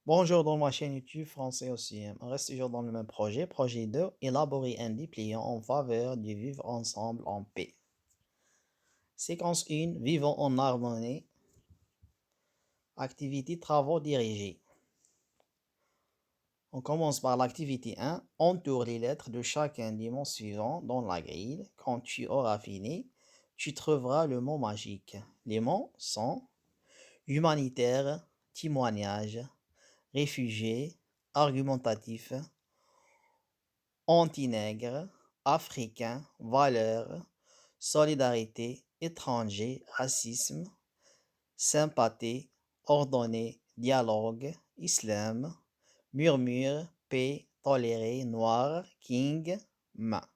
Bonjour dans ma chaîne YouTube Français OCM. On reste toujours dans le même projet. Projet 2, élaborer un dépliant en faveur du vivre ensemble en paix. Séquence 1, vivons en harmonie. Activité travaux dirigés. On commence par l'activité 1. Entoure les lettres de chacun des mots suivants dans la grille. Quand tu auras fini, tu trouveras le mot magique. Les mots sont humanitaire, témoignage, réfugié, argumentatif, anti-nègre, africain, valeur, solidarité, étranger, racisme, sympathie, ordonnée, dialogue, islam, murmure, paix, toléré, noir, king, main.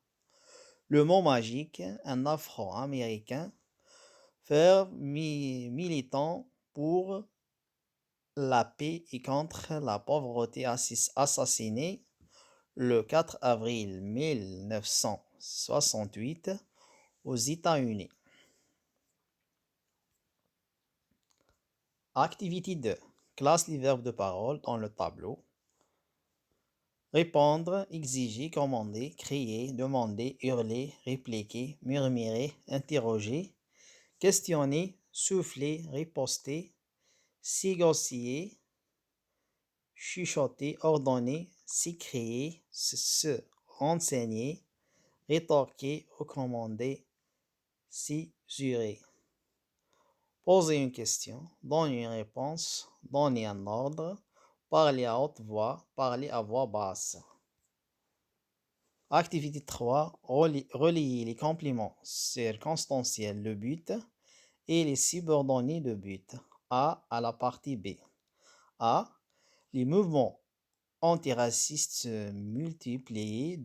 Le mot magique, un afro-américain, faire militant pour la paix et contre la pauvreté assassiné le 4 avril 1968 aux États-Unis. Activité 2. Classe les verbes de parole dans le tableau. Répondre, exiger, commander, crier, demander, hurler, répliquer, murmurer, interroger, questionner, souffler, riposter, négocier, chuchoter, ordonner, s'écrier, se renseigner, rétorquer, recommander, jurer. Poser une question, donner une réponse, donner un ordre, parler à haute voix, parler à voix basse. Activité 3, relier les compléments circonstanciels de but et les subordonnés de but. A à la partie B. A. Les mouvements antiracistes se multiplient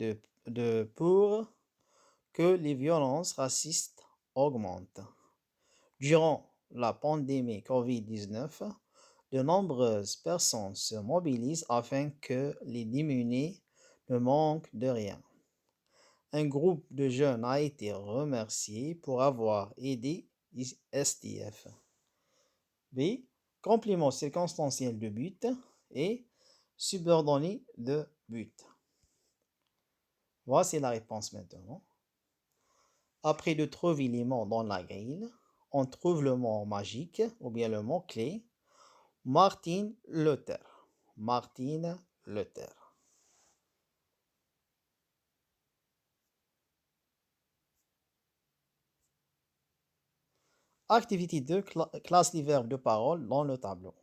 pour que les violences racistes augmentent. Durant la pandémie COVID-19, de nombreuses personnes se mobilisent afin que les démunis ne manquent de rien. Un groupe de jeunes a été remercié pour avoir aidé SDF. B. Complément circonstanciel de but et subordonné de but. Voici la réponse maintenant. Après de trouver les mots dans la grille, on trouve le mot magique ou bien le mot clé. Martin Luther. Martin Luther. Activité 2, classe les verbes de parole dans le tableau.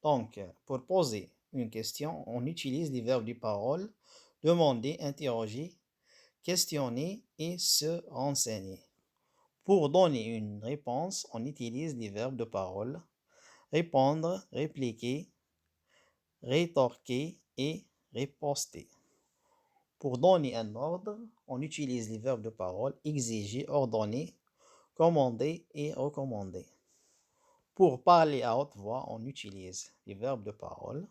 Donc, pour poser une question, on utilise les verbes de parole demander, interroger, questionner et se renseigner. Pour donner une réponse, on utilise les verbes de parole répondre, répliquer, rétorquer et riposter. Pour donner un ordre, on utilise les verbes de parole exiger, ordonner, commander et recommander. Pour parler à haute voix, on utilise les verbes de parole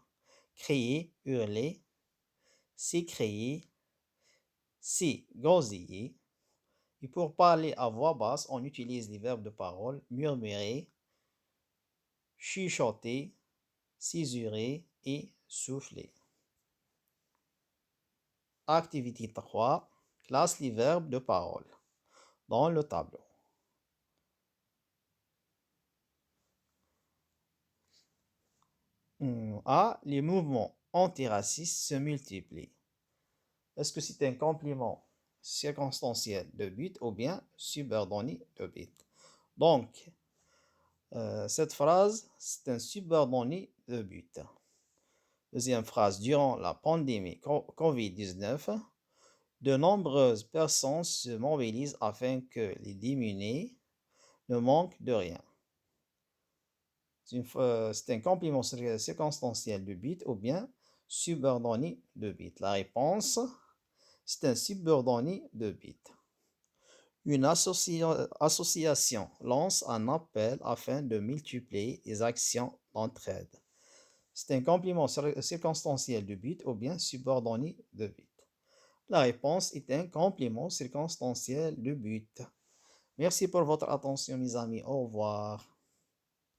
crier, hurler, s'écrier, gosiller. Et pour parler à voix basse, on utilise les verbes de parole murmurer, chuchoter, susurrer et souffler. Activité 3. Classe les verbes de parole dans le tableau. A. Les mouvements antiracistes se multiplient. Est-ce que c'est un complément circonstanciel de but ou bien subordonné de but? Donc, cette phrase, c'est un subordonné de but. Deuxième phrase, durant la pandémie COVID-19, de nombreuses personnes se mobilisent afin que les démunis ne manquent de rien. C'est un complément circonstanciel de but ou bien subordonné de but. La réponse, c'est un subordonné de but. Une association lance un appel afin de multiplier les actions d'entraide. C'est un complément circonstanciel de but ou bien subordonné de but. La réponse est un complément circonstanciel de but. Merci pour votre attention, mes amis. Au revoir.